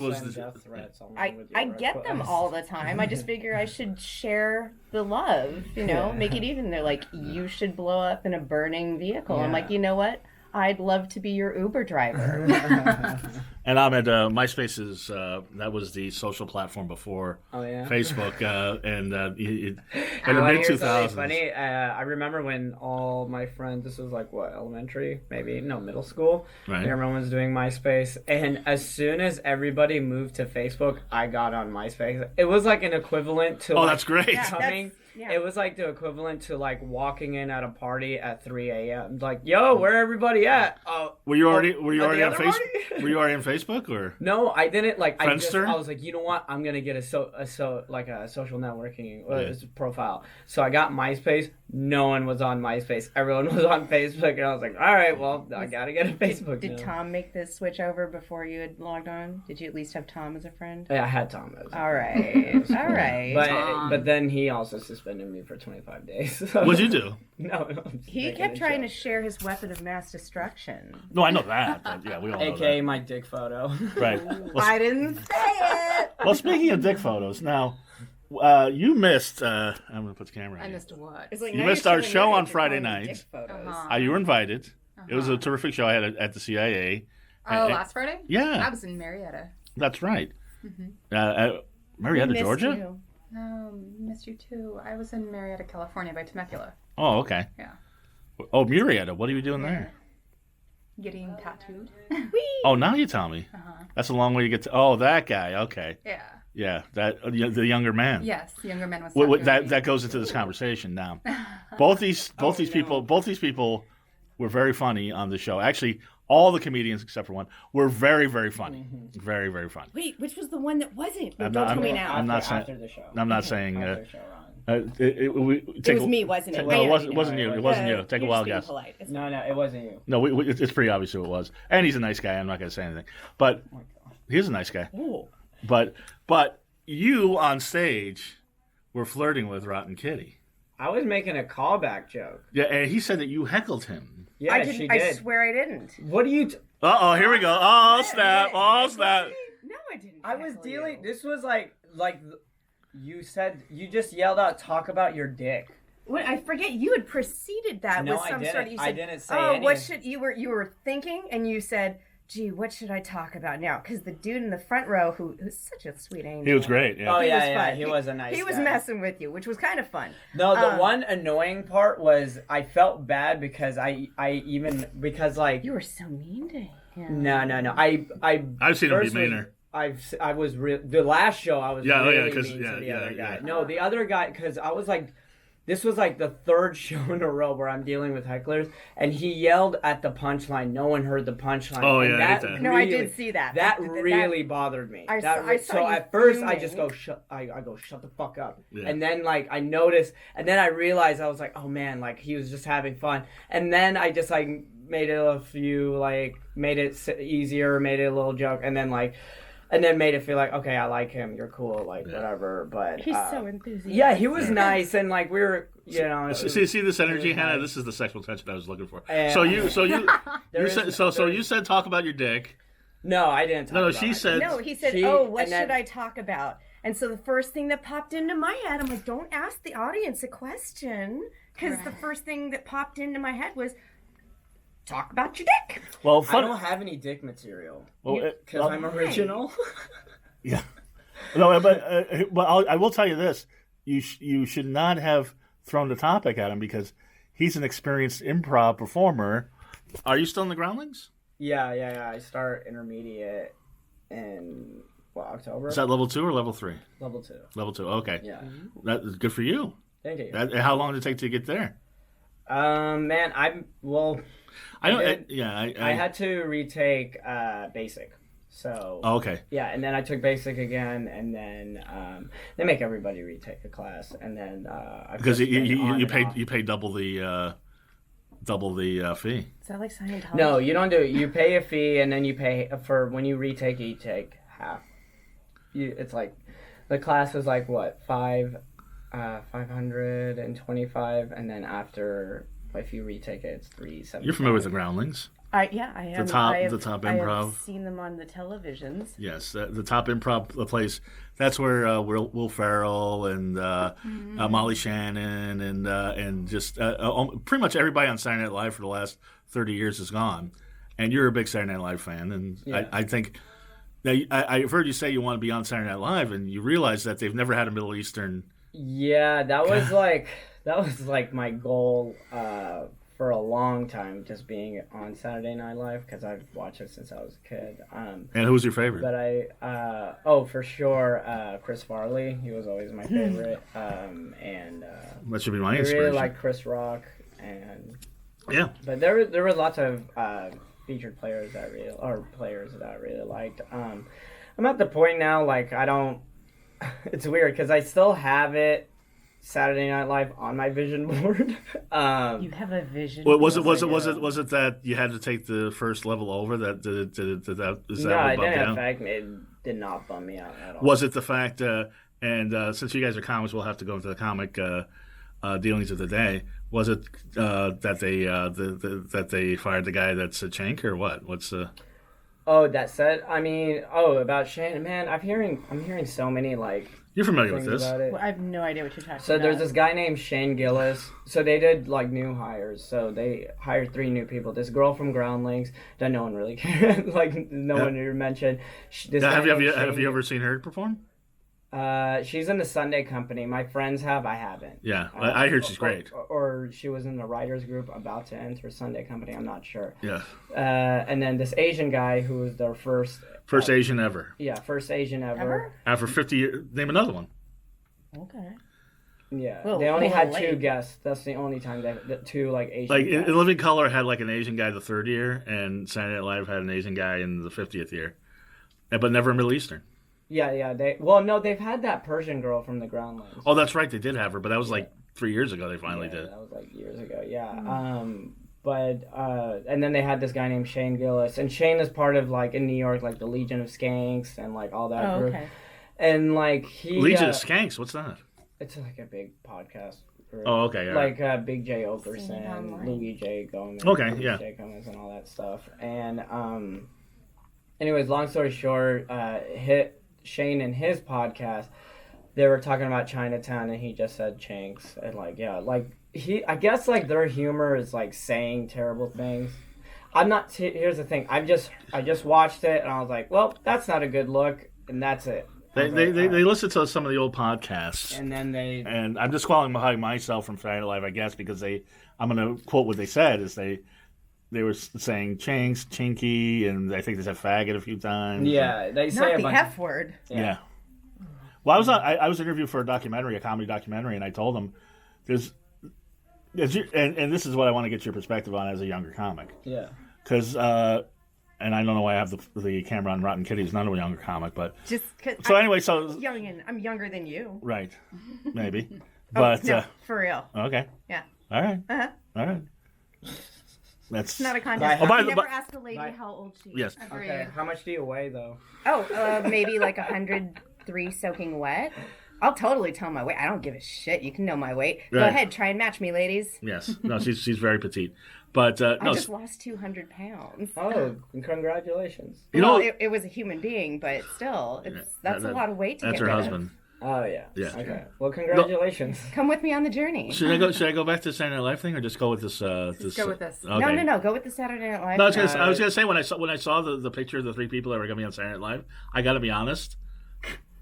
Send death threats I get them all the time. I just figure I should share the love, make it even. They're like, you should blow up in a burning vehicle. I'm like, you know what? I'd love to be your Uber driver. And Ahmed, MySpace is that was the social platform before Facebook, and in the mid 2000s. Funny, I remember when all my friends. This was like what, elementary, maybe middle school. Right. Everyone was doing MySpace, and as soon as everybody moved to Facebook, I got on MySpace. It was like an equivalent to. Oh, that's great. Coming. Yeah. It was like the equivalent to like walking in at a party at 3 a.m. Like, yo, where everybody at? Were you already on Facebook? Were you already on Facebook or? No, I didn't. Like, Friendster? I was like, you know what? I'm gonna get a social networking profile. So I got MySpace. No one was on MySpace. Everyone was on Facebook, and I was like, all right, well, I gotta get a Facebook. Did Tom make the switch over before you had logged on? Did you at least have Tom as a friend? Yeah, I had Tom as a All right, all right. But then he also suspended me for 25 days. So. What'd you do? No. He kept trying to share his weapon of mass destruction. No, I know that. But yeah, we all know that. AKA my dick photo. Right. Well, I didn't say it. Well, speaking of dick photos, now you missed. I'm gonna put the camera on. I missed what? Like, you missed our show on Friday night. You were invited. It was a terrific show I had at the CIA. Last Friday? Yeah. I was in Marietta. That's right. Mm-hmm. Marietta, Missed Georgia? You. Missed you too. I was in Marietta, California by Temecula. Oh, okay. Yeah. Oh, Marietta. What are you doing there? Getting tattooed. Oh, now you tell me. That's a long way to get to. Oh, that guy. Okay. Yeah. Yeah, that the younger man. Yes, the younger man was. That goes into this conversation now. Both these people were very funny on the show. Actually, all the comedians except for one were very, very funny. Very, very funny. Wait, which was the one that wasn't? Don't tell me now. I'm not saying. After the show. I'm not saying. It was me, wasn't it? No, it wasn't you. It wasn't you. Take a wild guess. No, it wasn't you. No, it's pretty obvious who it was. And he's a nice guy. I'm not going to say anything. But he's a nice guy. Ooh. But you on stage were flirting with Rotten Kitty. I was making a callback joke. Yeah, and he said that you heckled him. Yeah, she did. I swear I didn't. What do you... Uh-oh, here we go. Oh, snap. Oh, snap. No, I didn't. I was dealing... This was like you said... You just yelled out, talk about your dick. What, I forget, you had preceded that with some sort of... You said, I didn't say anything. what should... You were thinking, and you said... Gee, what should I talk about now? Because the dude in the front row, who's such a sweet angel. He was great, yeah. Oh, He was yeah, fun. he was a nice guy. He was messing with you, which was kind of fun. No, the one annoying part was I felt bad because You were so mean to him. No. I've seen him be meaner. I was the last show I was really mean to the other guy. Yeah. No, the other guy, because I was like, this was like the third show in a row where I'm dealing with hecklers, and he yelled at the punchline. No one heard the punchline. Oh, and yeah, I hate that. No, I did see that. That really bothered me. I saw so you at first fuming. I just go shut the fuck up, Yeah. and then like I noticed, and then I realized I was like, oh man, like he was just having fun, and then I just like made it easier, made it a little joke, and then made it feel like, okay, I like him, you're cool, like whatever. But He's so enthusiastic. yeah, he was nice, and like we were, See this energy, Hannah? nice. This is the sexual tension I was looking for. And- You said talk about your dick. No, I didn't. Talk about she it. said. No, he said, what should I talk about? And so the first thing that popped into my head, I'm like, don't ask the audience a question. Because the first thing that popped into my head was, talk about your dick. Well, I don't have any dick material because I'm original. Yeah. No, but I will tell you this: you should not have thrown the topic at him because he's an experienced improv performer. Are you still in the Groundlings? Yeah. I start intermediate in October. Is that level 2 or level 3? Level 2? Level 2. Okay. Yeah. That's good for you. Thank you. How long did it take to get there? Man, I had to retake basic. So okay. Yeah, and then I took basic again, and then they make everybody retake a class, and then because you pay double the fee. Is that like Scientology? No, you don't do it. You pay a fee, and then you pay for when you retake. You take half. It's like the class is like what 525, and then after if you retake it, it's $375. You're familiar with the Groundlings? I am. The top I have, I improv. have seen them on the televisions. Yes, the top improv place. That's where Will Ferrell and Molly Shannon and just pretty much everybody on Saturday Night Live for the last 30 years is gone. And you're a big Saturday Night Live fan, and I think now I've heard you say you want to be on Saturday Night Live, and you realize that they've never had a Middle Eastern. Yeah, that was like my goal for a long time, just being on Saturday Night Live, because I've watched it since I was a kid. And who's your favorite? But for sure, Chris Farley. He was always my favorite. And that should be my I inspiration. really like Chris Rock, and yeah. But there were lots of featured players that I really liked. I'm at the point now, like, I don't. It's weird because I still have it. Saturday Night Live on my vision board. You have a vision. Well, was it that you had to take the first level over? That did that is that no, what it bumped didn't down? affect me. It did not bum me out at all. Was it the fact? And since you guys are comics, we'll have to go into the comic dealings of the day. Was it that they fired the guy that's a Chank or what? What's Oh, that said, about Shane, man, I'm hearing so many like. You're familiar with things this? about it. Well, I have no idea what you're talking about. So there's this guy named Shane Gillis. So they did like new hires. So they hired 3 new people. This girl from Groundlings that no one really cared. Like no one ever mentioned. Have you ever seen her perform? She's in the Sunday Company. My friends have. I haven't. Yeah, I heard she's great. Or she was in the writers group about to enter Sunday Company. I'm not sure. Yeah. And then this Asian guy who was their first Asian ever. Yeah, first Asian ever. After 50 years, name another one. Okay. Yeah, well, they only had late. 2 guests. That's the only time that 2 like Asian. Like guests. in Living Color had like an Asian guy the 3rd year, and Saturday Night Live had an Asian guy in the 50th year, but never a Middle Eastern. Yeah. They've had that Persian girl from the Groundlings. Oh, that's right, they did have her, but that was like 3 years ago. They finally did. That was like years ago. Yeah. And then they had this guy named Shane Gillis, and Shane is part of like in New York, like the Legion of Skanks and like all that group. Okay. And like Legion of Skanks, what's that? It's like a big podcast group. Oh, okay. Yeah. Like Big J Okerson, Louis J. Gomez. Okay, Louis yeah. J. Gomez and all that stuff. And anyways, long story short, Shane and his podcast, they were talking about Chinatown, and he just said Chinks, and I guess like their humor is like saying terrible things. I'm not. Here's the thing. I just watched it, and I was like, well, that's not a good look, and that's it. They listened to some of the old podcasts, and I'm just qualifying myself from Saturday Night Live, I guess, because I'm going to quote what they said is they were saying chinks, chinky, and I think they said faggot a few times. Yeah, they say not a the bunch. F word. Yeah. Well, I was interviewed for a comedy documentary, and I told them and this is what I want to get your perspective on as a younger comic. Yeah. Because and I don't know why I have the camera on Rotten Kitty. It's not a younger comic, but Just cause I'm younger than you. Right, maybe, but no, for real. Okay. Yeah. All right. Uh-huh. All right. That's It's not a contest. By- You never ask a lady how old she is. Yes. Okay. How much do you weigh though? Oh, maybe like 103 soaking wet. I'll totally tell my weight. I don't give a shit. You can know my weight. Go Right. ahead, try and match me, ladies. Yes. No, she's very petite, but I no. just lost 200 pounds. Oh, congratulations. You know, it was a human being, but still, that's a lot of weight to that's get her rid husband. Oh yeah. Yeah. Okay. Well, congratulations. of. Come with me on the journey. Should I go back to Saturday Night Live thing or just go with this? Go with this. Okay. No. Go with the Saturday Night Live. No, I was gonna say when I saw the picture of the 3 people that were gonna be on Saturday Night Live, I got to be honest.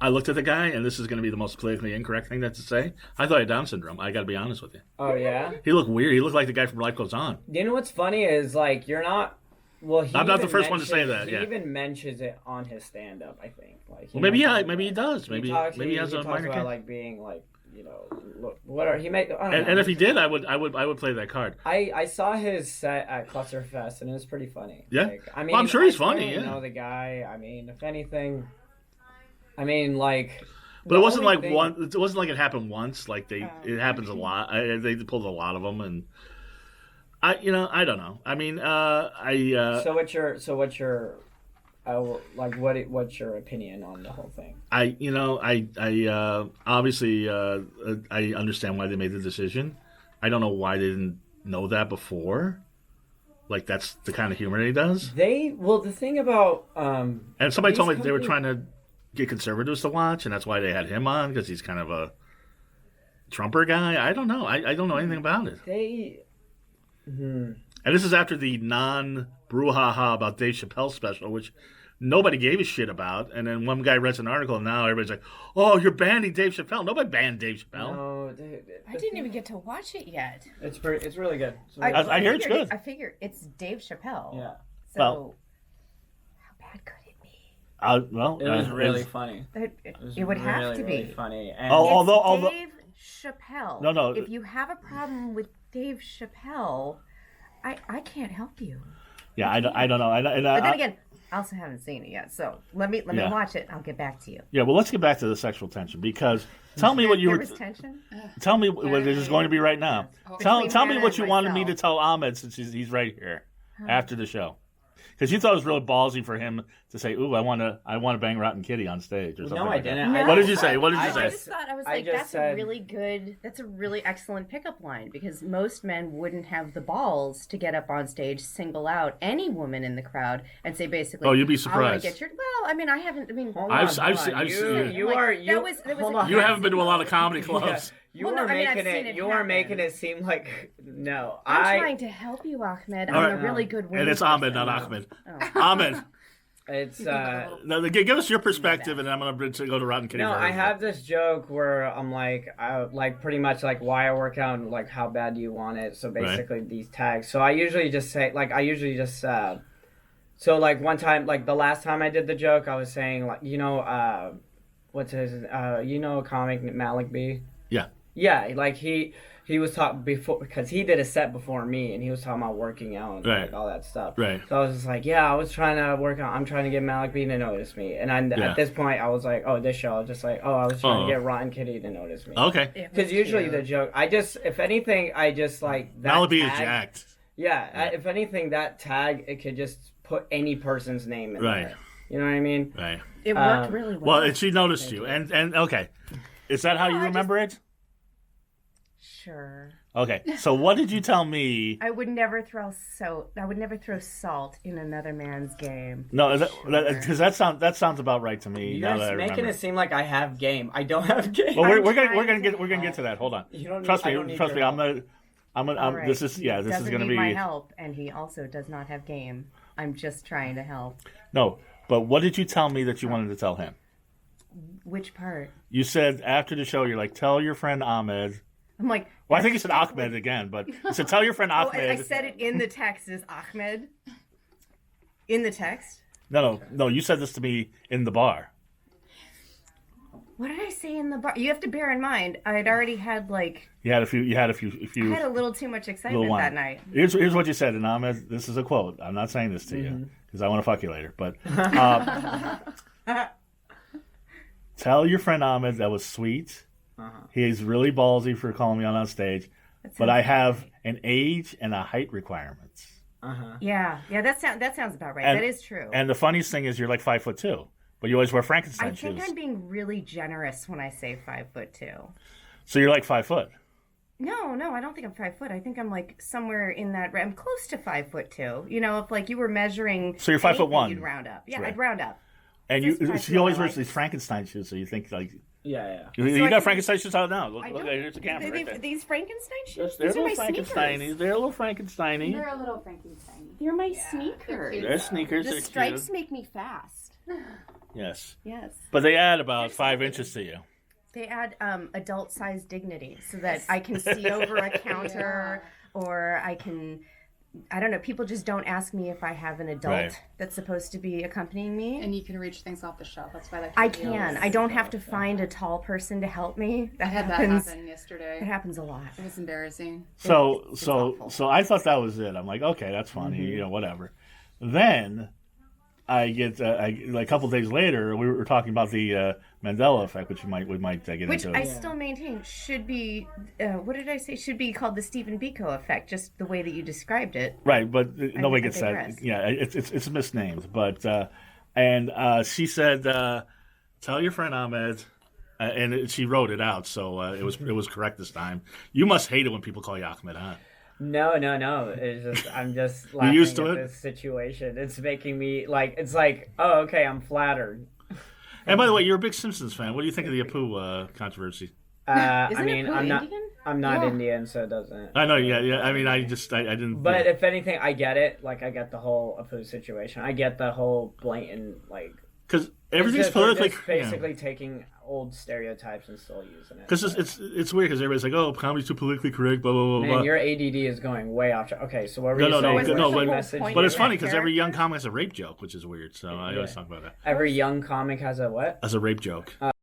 I looked at the guy, and this is going to be the most politically incorrect thing to say. I thought he had Down syndrome. I got to be honest with you. Oh yeah. He looked weird. He looked like the guy from Life Goes On. You know what's funny is like you're not. Well, I'm not the first one to say that. He Yeah. even mentions it on his stand-up. I think. Like. Maybe he does. Maybe he has he a talks minor about case. like being like look what are he make. I don't know. And if he did, I would play that card. I saw his set at Clusterfest, and it was pretty funny. Yeah? Like, I mean, Well, I'm sure he's I funny, totally yeah. know the guy. I mean, if anything, like. But it wasn't only like thing- It wasn't like it happened once. Like it happens a lot. They pulled a lot of them, and I don't know. I mean, So what's your what's your opinion on the whole thing? I obviously I understand why they made the decision. I don't know why they didn't know that before. Like that's the kind of humor he does. The thing about And somebody told me they were companies- trying to get conservatives to watch, and that's why they had him on because he's kind of a Trumper guy. I don't know. I don't know anything about it. And this is after the non-brouhaha about Dave Chappelle special, which nobody gave a shit about. And then one guy reads an article, and now everybody's like, "Oh, you're banning Dave Chappelle." Nobody banned Dave Chappelle. No, I didn't even get to watch it yet. It's really good. It's I hear it's good. I figure it's Dave Chappelle. Yeah. So, Well- how bad could it be? It was really funny. It would have to really be. funny. And Oh, although Dave Chappelle. No. If you have a problem with Dave Chappelle, I can't help you. yeah, I don't know. But then again, I also haven't seen it yet. So let me Yeah. watch it. I'll get back to you. Yeah, well, let's get back to the sexual tension because tell me what you There were. was tension. Tell me what it is going to be right now. Tell Between me Hannah what you and wanted me to myself. tell Ahmed since he's right here after the show. Because you thought it was really ballsy for him to say, "Ooh, I want to bang Rotten Kitty on stage" or something. no, I like that. didn't. No. What did you say? What did you I say? I just thought I just that's said- a really good, that's a really excellent pickup line because most men wouldn't have the balls to get up on stage, single out any woman in the crowd, and say basically, Oh, you'd be "I wanna surprised. get your." Well, I mean, I haven't. I mean, Hold I've on, I've hold seen- on. I've seen- You Like, are that you. was Hold a on. You haven't been to a lot of comedy Yeah. clubs. You Well, no, are I mean, I've making seen it. it You are happen. making it seem like no. I'm trying to help you, Ahmed. All I'm right. a really good woman. And it's Ahmed, not Ahmed. Ahmed, It's no, give us your perspective, and then I'm going to go to Rotten Kitty. no. for I everything. have this joke where I'm like pretty much like why I work out and like how bad do you want it. So basically these tags. So I usually just say so like one time like the last time I did the joke I was saying like what's his comic Malik B. Yeah. Yeah, like he was talking before because he did a set before me and he was talking about working out and Right. like, all that stuff. Right. So I was just like, yeah, I was trying to work out. I'm trying to get Malik B to notice me. And Yeah. at this point, I was like, oh, this show, I was just like, oh, I was trying Oh. to get Rotten Kitty to notice me. Okay. Because usually the joke, if anything, I just like that Malaby is tag- jacked. Yeah, if anything, that tag, it could just put any person's name in Right. there. You know what I mean? Right. It worked really well. Well, and she noticed you, and okay, is that how you remember it? Sure. Okay, so what did you tell me? I would never throw salt in another man's game. No, because that sounds about right to me. Now that I You're making remember. it seem like I have game. I don't have game. Well, we're trying gonna to get to that. Hold on. You don't Trust need- I me. don't need Trust your me. help. I'm All right. This is He this is doesn't gonna need be my help, and he also does not have game. I'm just trying to help. no. But what did you tell me that you wanted to tell him? Which part? You said after the show, you're like, tell your friend Ahmed. I'm like, Well, I think you said Ahmed again, but you said tell your friend oh, Ahmed. I said it in the text as Ahmed. In the text. No. You said this to me in the bar. What did I say in the bar? You have to bear in mind, I had already had like You had a few. I had a little too much excitement little wine. that night. Here's what you said, and Ahmed, this is a quote. I'm not saying this to you because I want to fuck you later. But tell your friend Ahmed that was sweet. He's really ballsy for calling me on stage, but I have an age and a height requirements. Yeah, that sounds about right. And- that is true. And the funniest thing is you're like 5'2", but you always wear I Frankenstein think shoes. I'm being really generous when I say 5'2". So you're like 5 foot. No, I don't think I'm 5 foot. I think I'm like somewhere in that. I'm close to 5'2". You know, if like you were measuring. So you're 5'1". anything, you'd round up. Yeah, Right. I'd round up. And Just you, 5'2", she always I wears like. these Frankenstein shoes, so you think like Yeah. you I got can- Frankenstein shoes out now. Look, I look know. there's the camera right there. These Frankenstein shoes. They're These are little my sneakers. Frankensteiny. They're a little Frankensteiny. They're a little Frankenstein. They're my sneakers. They're sneakers. The They're stripes cute. make me fast. Yes, Yes. but they add about 5 inches to you. They add adult-sized dignity so that I can see over a counter or I can, I don't know, people just don't ask me if I have an adult Right. that's supposed to be accompanying me. And you can reach things off the shelf. That's why that I can. I don't have to find a tall person to help me. I had that happens. happen It yesterday. happens a lot. It was embarrassing. So It's awful. so I thought that was it. I'm like, okay, that's funny, you know, whatever. Then I get like a couple days later, we were talking about the Mandela effect, which we might get Which into. I still maintain should be, what did I say? Should be called the Stephen Biko effect, just the way that you described it. Right, but nobody I gets that. digress. Yeah, it's misnamed. But and she said, "Tell your friend Ahmed," and she wrote it out, so it was correct this time. You must hate it when people call you Ahmed, huh? No. It's just I'm just laughing used to at it? this situation. It's making me like it's like, oh, okay, I'm flattered. And by the way, you're a big Simpsons fan. What do you think of the Apu controversy? I Isn't mean, it I'm not. Indian? I'm not Yeah. Indian, so it doesn't. I know, yeah. I mean, I didn't. But yeah. if anything, I get it. Like, I get the whole Apu situation. I get the whole blatant, like... Because everything's they're politically... just basically taking old stereotypes and still using it. Because it's weird, because everybody's like, oh, comedy's too politically correct, blah, blah, blah, Man, blah. your ADD is going way off track. Okay, so what were No, you no, saying? no, What's no, the but- message but But it's here? funny, because every young comic has a rape joke, which is weird, so I always talk about that. Every young comic has a what? As a rape joke.